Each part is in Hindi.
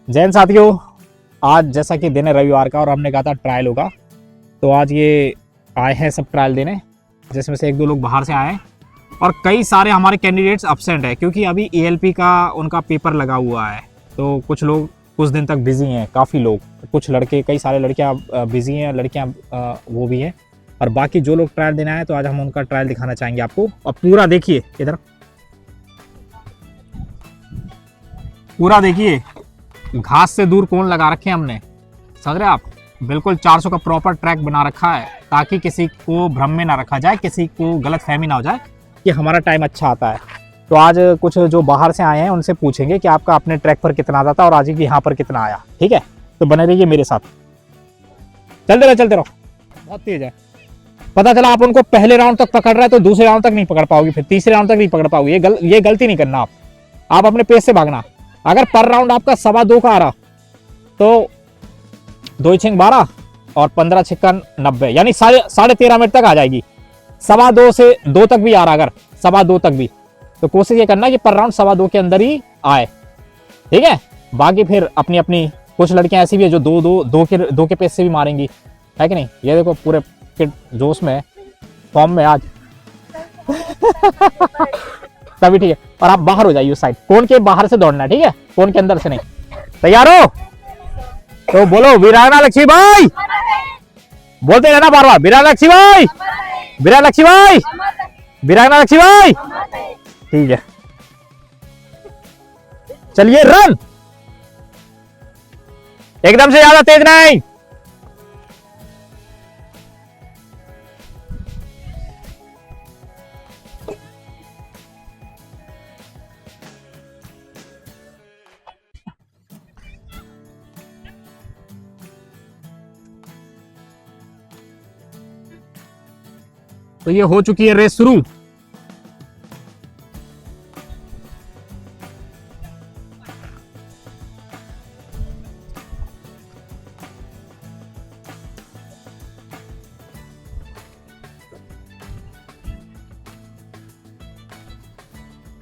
जैन साथियों, आज जैसा कि दिन है रविवार का और हमने कहा था ट्रायल होगा, तो आज ये आए हैं सब ट्रायल देने, जिसमें से एक दो लोग बाहर से आए हैं और कई सारे हमारे कैंडिडेट्स एब्सेंट है क्योंकि अभी एएलपी का उनका पेपर लगा हुआ है। तो कुछ लोग कुछ दिन तक बिजी हैं, काफ़ी लोग, कुछ लड़के, कई सारे लड़कियां बिजी हैं, लड़कियां वो भी हैं, और बाकी जो लोग ट्रायल देना है तो आज हम उनका ट्रायल दिखाना चाहेंगे आपको। और पूरा देखिए, इधर पूरा देखिए, घास से दूर कोन लगा रखे हैं हमने, समझ रहे आप। बिल्कुल 400 का प्रॉपर ट्रैक बना रखा है ताकि किसी को भ्रम में ना रखा जाए, किसी को गलत फहमी ना हो जाए कि हमारा टाइम अच्छा आता है। तो आज कुछ जो बाहर से आए हैं उनसे पूछेंगे कि आपका अपने ट्रैक पर कितना आता था और आज यहाँ पर कितना आया। ठीक है, तो बने रहिए मेरे साथ, चलते रहो। बहुत तेज है, पता चला आप उनको पहले राउंड तक पकड़ रहे हैं तो दूसरे राउंड तक नहीं पकड़ पाओगे, फिर तीसरे राउंड तक नहीं पकड़ पाओगे। ये गलती नहीं करना आप अपने पेस से भागना। अगर पर राउंड आपका 2.25 का आ रहा तो 2 6 12 और 15 6 90, यानी 13.5 मिनट तक आ जाएगी। 2.25 से 2 तक भी आ रहा, अगर 2.25 तक भी, तो कोशिश ये करना कि पर राउंड 2.25 के अंदर ही आए। ठीक है, बाकी फिर अपनी अपनी, कुछ लड़कियां ऐसी भी है जो दो के पेस से भी मारेंगी, है कि नहीं। ये देखो पूरे जोश में, फॉर्म में आज तभी ठीक है। और आप बाहर हो जाइए उस साइड, कोन के बाहर से दौड़ना है, ठीक है, कोन के अंदर से नहीं। तैयार हो तो बोलो वीरांगना लक्ष्मी भाई, बोलते रहना बार बार, वीरांगना लक्ष्मी भाई, वीरांगना लक्ष्मी भाई, वीरांगना लक्ष्मी भाई। ठीक है, चलिए रन, एकदम से ज्यादा तेज नहीं। तो ये हो चुकी है रेस शुरू।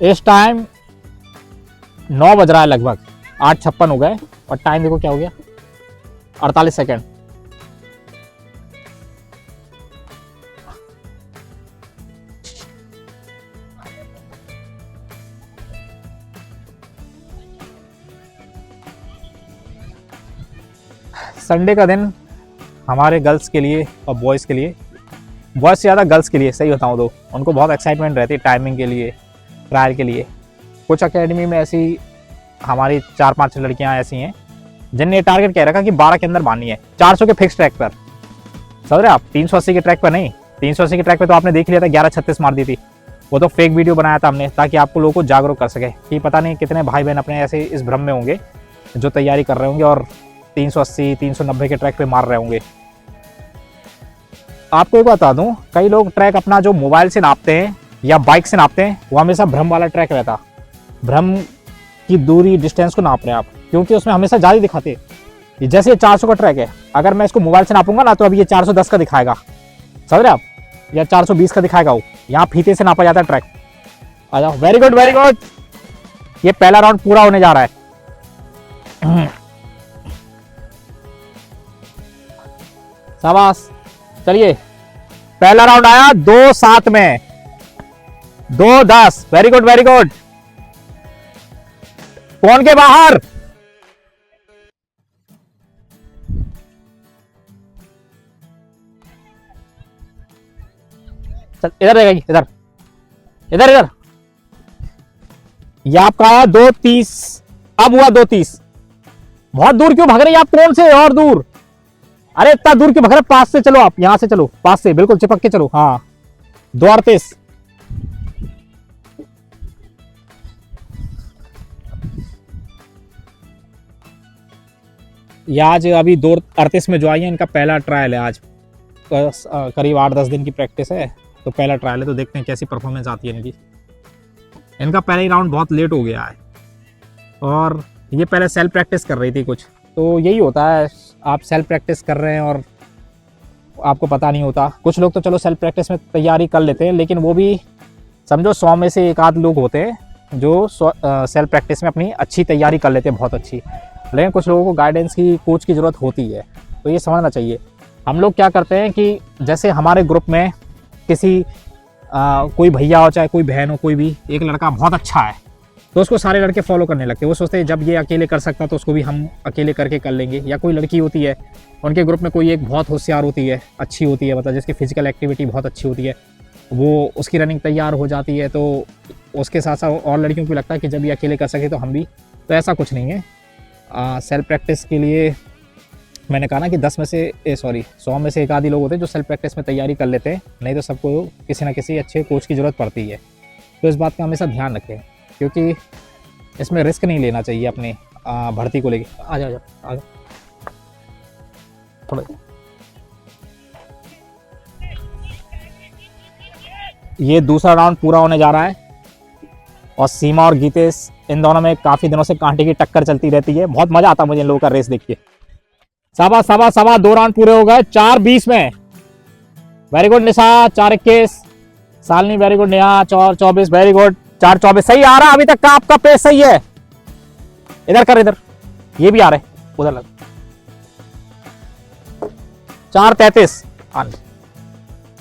इस टाइम 9 बज रहा है, लगभग 8:56 हो गए और टाइम देखो क्या हो गया, 48 सेकेंड। संडे का दिन हमारे गर्ल्स के लिए और बॉयज़ के लिए, बॉयज़ से ज़्यादा गर्ल्स के लिए, सही बताऊँ तो उनको बहुत एक्साइटमेंट रहती है टाइमिंग के लिए, ट्रायल के लिए। कुछ एकेडमी में ऐसी हमारी 4-5 लड़कियां ऐसी हैं जिनने टारगेट कह रखा कि 12 के अंदर बांधनी है, 400 के फिक्स ट्रैक पर, समझ रहे आप। 380 के ट्रैक पर नहीं, 380 के ट्रैक पर तो आपने देख लिया था, 11:36 मार दी थी। वो तो फेक वीडियो बनाया था हमने ताकि आपको लोगों को जागरूक कर सके कि पता नहीं कितने भाई बहन अपने ऐसे इस भ्रम में होंगे जो तैयारी कर रहे होंगे और 380 390 के ट्रैक पे मार रहे होंगे। आपको एक बता दूं, कई लोग ट्रैक अपना जो मोबाइल से नापते हैं या बाइक से नापते हैं, वो हमेशा भ्रम वाला ट्रैक रहता, भ्रम की दूरी, डिस्टेंस को नाप रहे हैं आप, क्योंकि उसमें हमेशा ज़्यादा दिखाते हैं। जैसे ये 400 का ट्रैक है, अगर मैं इसको मोबाइल से नापूंगा ना तो अभी ये 410 का दिखाएगा, समझ रहे आप, या 420 का दिखाएगा। वो यहाँ फीते से नापा जाता है ट्रैक। आ जाओ, वेरी गुड वेरी गुड। ये पहला राउंड पूरा होने जा रहा है। शाबाश, चलिए पहला राउंड आया 2:07 में, 2:10, वेरी गुड वेरी गुड। कौन के बाहर, चल इधर रहेगी, इधर इधर इधर। ये आपका आया 2:30, अब हुआ 2:30। बहुत दूर क्यों भाग रहे हैं आप, कौन से और दूर, अरे इतना दूर क्यों भाग रहे, पास से चलो आप, यहां से चलो, पास से बिल्कुल चिपक के चलो। हाँ, 2:38। ये आज अभी 2:38 में जो आई है, इनका पहला ट्रायल है आज, करीब 8-10 दिन की प्रैक्टिस है, तो पहला ट्रायल है, तो देखते हैं कैसी परफॉर्मेंस आती है इनकी। इनका पहला ही राउंड बहुत लेट हो गया है और ये पहले सेल्फ प्रैक्टिस कर रही थी कुछ, तो यही होता है, आप सेल्फ प्रैक्टिस कर रहे हैं और आपको पता नहीं होता। कुछ लोग तो चलो सेल्फ प्रैक्टिस में तैयारी कर लेते हैं, लेकिन वो भी समझो 100 में से 1 आध लोग होते हैं जो सेल्फ प्रैक्टिस में अपनी अच्छी तैयारी कर लेते हैं, बहुत अच्छी। लेकिन कुछ लोगों को गाइडेंस की, कोच की ज़रूरत होती है। तो ये समझना चाहिए। हम लोग क्या करते हैं कि जैसे हमारे ग्रुप में किसी कोई भैया हो चाहे कोई बहन हो, कोई भी एक लड़का बहुत अच्छा है तो उसको सारे लड़के फॉलो करने लगते हैं। वो सोचते हैं जब ये अकेले कर सकता तो उसको भी हम अकेले करके कर लेंगे। या कोई लड़की होती है, उनके ग्रुप में कोई एक बहुत होशियार होती है, अच्छी होती है, मतलब जिसकी फिजिकल एक्टिविटी बहुत अच्छी होती है, वो उसकी रनिंग तैयार हो जाती है, तो उसके साथ साथ और लड़कियों को लगता है कि जब ये अकेले कर सके तो हम भी। तो ऐसा कुछ नहीं है। सेल्फ प्रैक्टिस के लिए मैंने कहा ना कि 100 में से एक आधी लोग होते हैं जो सेल्फ प्रैक्टिस में तैयारी कर लेते हैं, नहीं तो सबको किसी ना किसी अच्छे कोच की ज़रूरत पड़ती है। तो इस बात का हमेशा ध्यान रखें, क्योंकि इसमें रिस्क नहीं लेना चाहिए अपने भर्ती को लेके। आ जाओ आ जाओ थोड़ा। ये दूसरा राउंड पूरा होने जा रहा है और सीमा और गीतेश, इन दोनों में काफ़ी दिनों से कांटे की टक्कर चलती रहती है। बहुत मज़ा आता है मुझे इन लोगों का रेस देख के। शाबाश शाबाश शाबाश, 2 राउंड पूरे हो गए। 4:20 में। वेरी गुड निशा। 4:21। Shalini very good. Neha 4:24 very good. 4:24 सही आ रहा है अभी तक का आपका पेस सही है। इधर कर, इधर ये भी आ रहे उधर लग। 4:33।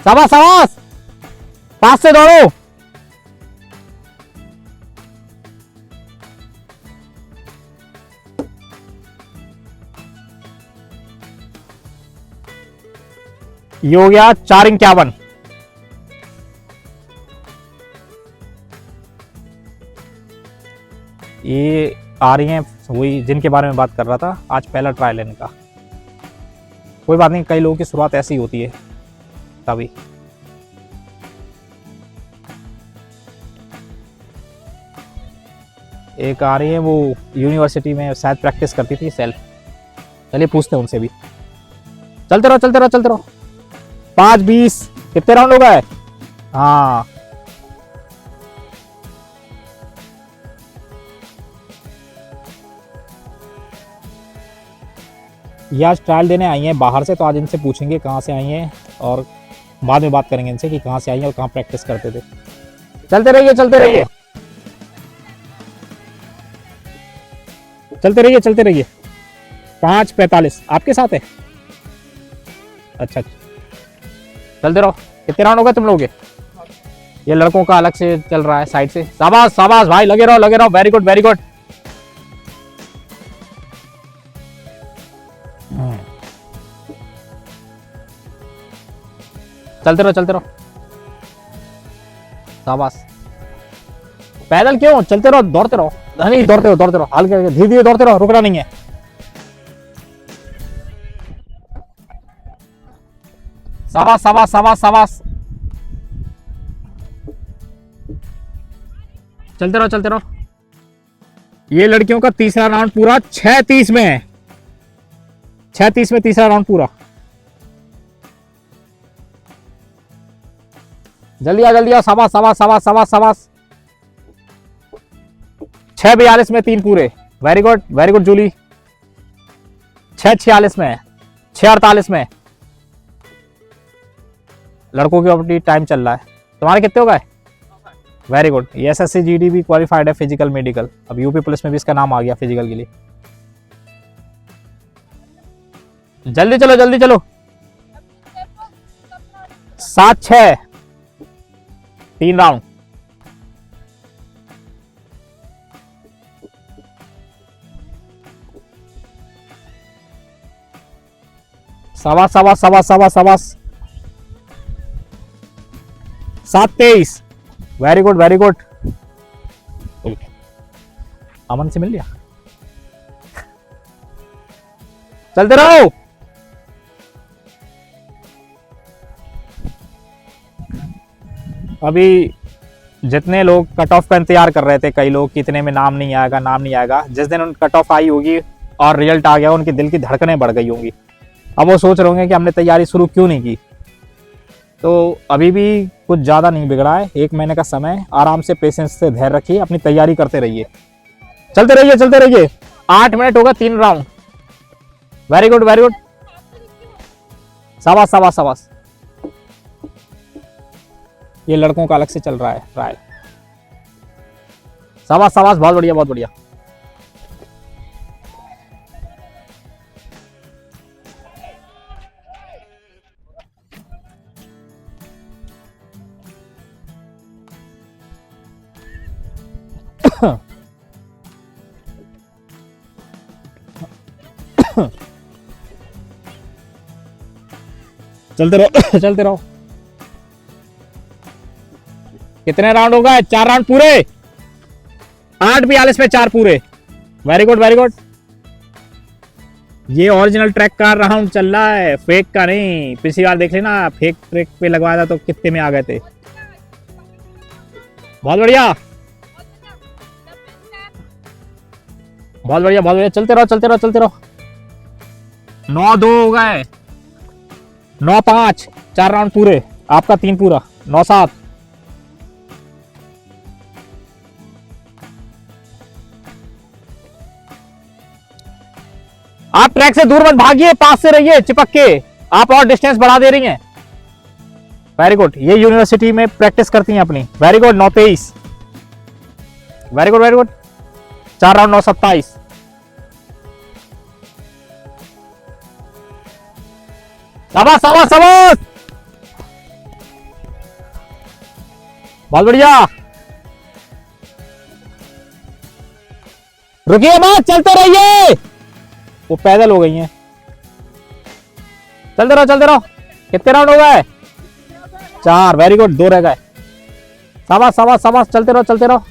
शाबाश शाबाश, पास से दौड़ो। ये हो गया 4:51। ये आ रही हैं वही जिनके बारे में बात कर रहा था, आज पहला ट्रायल है इनका। कोई बात नहीं, कई लोगों की शुरुआत ऐसी होती है तभी। एक आ रही है वो यूनिवर्सिटी में शायद प्रैक्टिस करती थी सेल्फ। चलिए पूछते हैं उनसे भी। चलते रहो चलते रहो चलते रहो। 5:20 कितने राउंड हो गए? हाँ ये आज ट्रायल देने आई हैं बाहर से, तो आज इनसे पूछेंगे कहाँ से आई हैं और बाद में बात करेंगे इनसे कि कहाँ से आई हैं और कहाँ प्रैक्टिस करते थे। चलते रहिए चलते रहिए चलते रहिए चलते रहिए। 5:45 आपके साथ है? अच्छा अच्छा चलते रहो। कितने राउंड हो गए तुम लोग के? ये लड़कों का अलग से चल रहा है साइड से। शाबाश शाबाश भाई, लगे रहो वेरी गुड वेरी गुड। चलते रहो चलते रहो। शाबाश। पैदल क्यों, चलते रहो, दौड़ते रहो। नहीं दौड़ते रहो हल्के धीरे धीरे दौड़ते रहो, रुकना नहीं है। शाबाश शाबाश शाबाश शाबाश। चलते रहो। ये लड़कियों का तीसरा राउंड पूरा 6:30 में है। 6:30 में तीसरा राउंड पूरा। जल्दी आ। शाबाश शाबाश शाबाश शाबाश शाबाश। 6:42 में 3 पूरे। Very good Jully. 6:46 में। 6:48 में। लड़कों की अपनी टाइम चल रहा है। तुम्हारे कितने हो गए? Very good. ये SSC GD भी क्वालिफाइड है फिजिकल मेडिकल। अब यूपी पुलिस में भी इसका नाम आ गया फिजिकल के लिए। जल्दी चलो। 7:06 3 राउंड। शाबाश शाबाश शाबाश शाबाश शाबाश। 7:23 वेरी गुड। अमन से मिल लिया। चलते रहो। अभी जितने लोग कट ऑफ का इंतजार कर रहे थे, कई लोग कितने में नाम नहीं आएगा, जिस दिन उन कट ऑफ आई होगी और रिजल्ट आ गया, उनके दिल की धड़कनें बढ़ गई होंगी। अब वो सोच रहे होंगे कि हमने तैयारी शुरू क्यों नहीं की। तो अभी भी कुछ ज़्यादा नहीं बिगड़ा है, 1 महीने का समय, आराम से पेशेंस से धैर्य रखिए, अपनी तैयारी करते रहिए। चलते रहिए। 8 मिनट होगा 3 राउंड। Very good. शाबाश। ये लड़कों का अलग से चल रहा है ट्रायल। शाबाश बहुत बढ़िया। चलते रहो चलते रहो। कितने राउंड हो गए? 4 राउंड पूरे। 8:42 में 4 पूरे। Very good very good. ये ओरिजिनल ट्रैक का राउंड चल रहा है, फेक का नहीं। पिछली बार देख लेना, फेक ट्रैक पे लगवाया था तो कितने में आ गए थे। बहुत बढ़िया बहुत बढ़िया बहुत बढ़िया। चलते रहो चलते रहो चलते रहो। 9-2 हो गए। 9-5, 4 राउंड पूरे। आपका 3 पूरा। 9-7। आप ट्रैक से दूर मत भागिए, पास से रहिए, चिपक के। आप और डिस्टेंस बढ़ा दे रही हैं। Very good. ये यूनिवर्सिटी में प्रैक्टिस करती हैं अपनी। Very good. 9-23। Very good very good. 4 round. 9-27। शाबाश शाबाश शाबाश। बहुत बढ़िया। रुकिए मत, चलते रहिए। वो पैदल हो गई हैं। चलते रहो चलते रहो। कितने राउंड हो गए? 4। Very good. 2 रह गए। शाबाश शाबाश शाबाश। चलते रहो चलते रहो।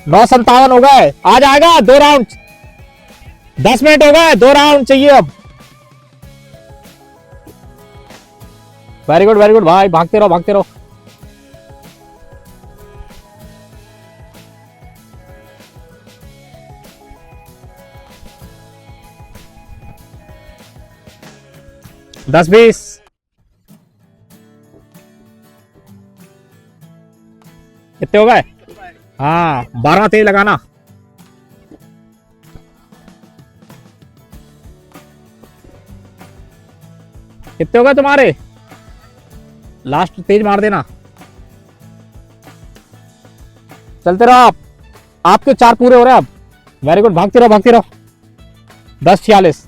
9:57 हो गए। आ जाएगा। 2 राउंड। 10 मिनट हो गए। 2 राउंड चाहिए अब। वेरी गुड भाई। भागते रहो भागते रहो। दस 20। कितने हो गए? हाँ 12 तेज लगाना। कितने हो गए तुम्हारे? लास्ट तेज मार देना। चलते रहो आप। आपके 4 पूरे हो रहे हैं अब। Very good. भागते रहो भागते रहो। 10:46।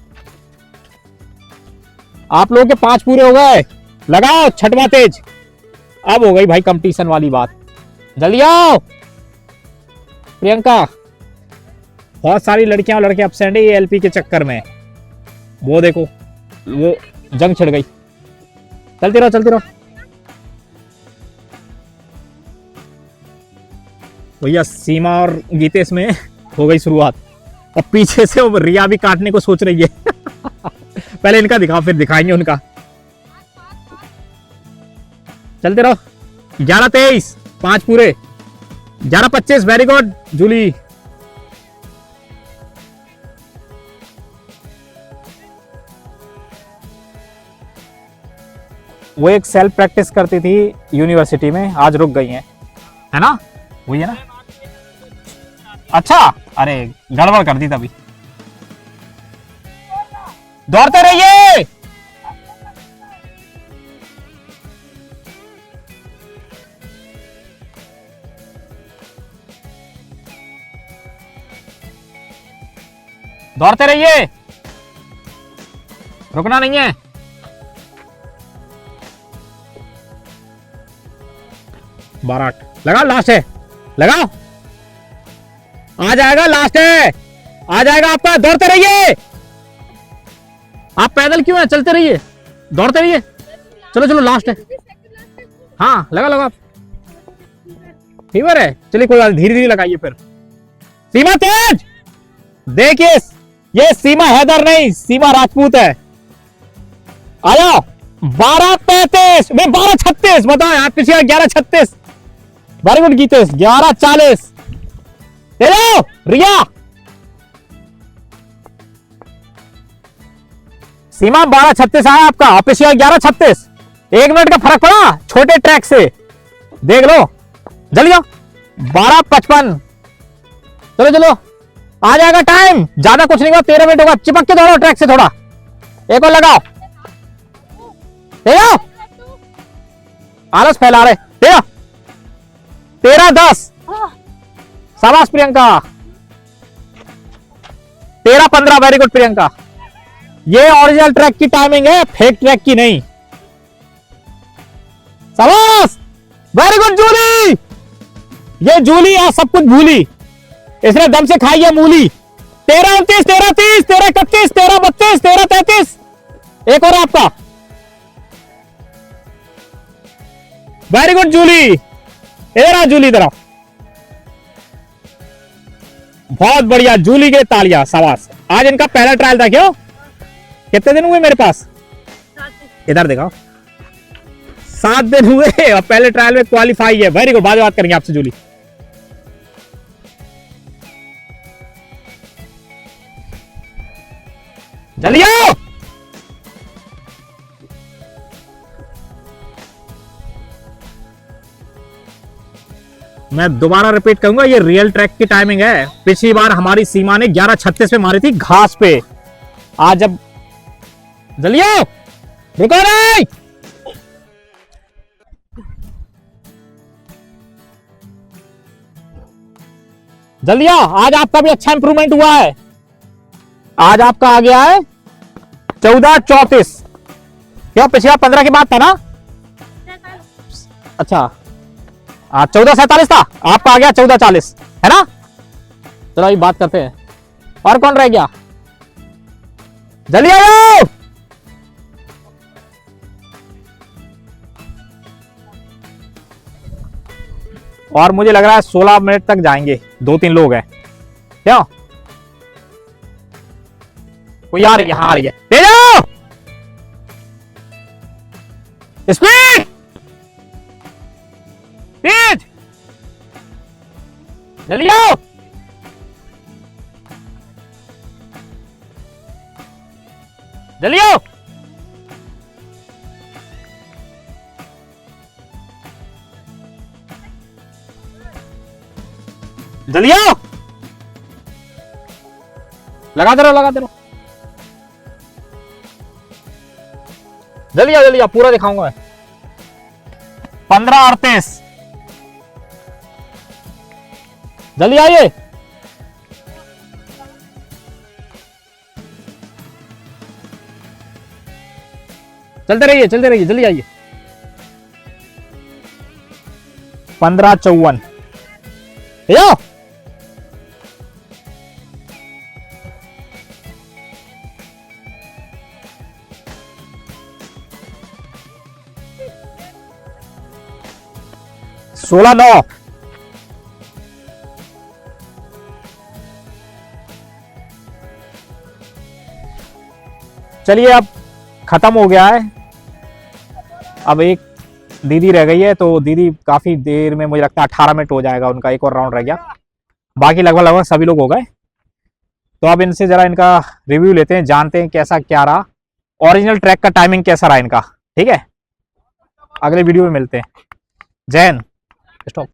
आप लोगों के 5 पूरे हो गए। लगाओ 6वां तेज। अब हो गई भाई कंपटीशन वाली बात। जल्दी आओ प्रियंका। बहुत सारी लड़कियां और लड़के अपसेंट है ये एलपी के चक्कर में। वो देखो, वो जंग छिड़ गई। चलते रहो चलते रहो भैया। सीमा और गीतेश में हो गई शुरुआत। और पीछे से वो रिया भी काटने को सोच रही है। पहले इनका दिखाओ, फिर दिखाएंगे उनका। चलते रहो। 11-23। 5 पूरे। 11-25। Very good Julie. वो एक सेल्फ प्रैक्टिस करती थी यूनिवर्सिटी में, आज रुक गई है ना? वही है ना? अच्छा, अरे गड़बड़ कर दी तभी। दौड़ते रहिए। दौड़ते रहिए, रुकना नहीं है। बाराट लगाओ, लास्ट है, लगाओ। आ जाएगा, लास्ट है, आ जाएगा आपका। दौड़ते रहिए। आप पैदल क्यों है? चलते रहिए, दौड़ते रहिए। चलो चलो, लास्ट है। हाँ लगा लगा। फीवर है, चलिए कोई बात, धीरे धीरे लगाइए। फिर सीमा तेज। देखिए ये सीमा हैदर नहीं, सीमा राजपूत है। आ जाओ। 12-35 में 12-36। बताओ यार, पिछले 11-36। Very good Geetesh. 11-40। रिया। सीमा 12-36 आया आपका, पिछले 11-36। 1 मिनट का फर्क पड़ा छोटे ट्रैक से, देख लो। जल्दी आओ। 12-55। चलो चलो, आ जाएगा टाइम। ज्यादा कुछ नहीं होगा, 13 मिनट होगा। चिपक के दौड़ो ट्रैक से थोड़ा। एक और लगाओ। आलस फैला रहे। 13-10। शाबाश प्रियंका। 13-15। Very good Priyanka. ये ओरिजिनल ट्रैक की टाइमिंग है, फेक ट्रैक की नहीं। शाबाश, वेरी गुड जूली। ये जूली आ सब कुछ भूली, इसने दम से खाई है मूली। 13 29 13 30 13 31 13 32 13 33। एक और आपका। वेरी गुड जूली, इधर आ जूली, इधर आओ। बहुत बढ़िया जूली के तालियां, शाबाश। आज इनका पहला ट्रायल था। क्यों, कितने दिन हुए मेरे पास? इधर दिखाओ, 7 दिन हुए और पहले ट्रायल में क्वालिफाई है। वेरी गुड, बाद में बात करेंगे आपसे जूली। जल्दी आओ। मैं दोबारा रिपीट करूंगा, ये रियल ट्रैक की टाइमिंग है। पिछली बार हमारी सीमा ने 11:36 पे मारी थी घास पे। आज अब जल्दी आओ, रुको नहीं। जल्दी आओ, आज आपका भी अच्छा इंप्रूवमेंट हुआ है। आज आपका आ गया है 14:34। क्या पिछला 15 के बाद था ना? अच्छा, 14:47 था, आपका आ गया 14:40, है ना? चलो अभी बात करते हैं, और कौन रह गया? जल्दी आओ। और मुझे लग रहा है 16 मिनट तक जाएंगे, 2-3 लोग हैं। क्यों, कोई आ रही है? हाँ आ रही है, तेज आओ, स्पीड, तेज, जल्दी आओ। जल्दी आओ। जल्दी आओ, लगाते रहो लगाते रहो। जल्दी आओ, पूरा दिखाऊंगा मैं। 15:38। जल्दी आइए। चलते रहिए जल्दी आइए। 15:54। यो 16:09। चलिए अब खत्म हो गया है। अब एक दीदी रह गई है, तो दीदी काफी देर में, मुझे लगता है 18 मिनट हो जाएगा उनका, एक और राउंड रह गया। बाकी लगभग सभी लोग हो गए। तो अब इनसे जरा इनका रिव्यू लेते हैं, जानते हैं कैसा क्या रहा, ओरिजिनल ट्रैक का टाइमिंग कैसा रहा इनका। ठीक है, अगले वीडियो में मिलते हैं। जय हिंद, स्टॉप।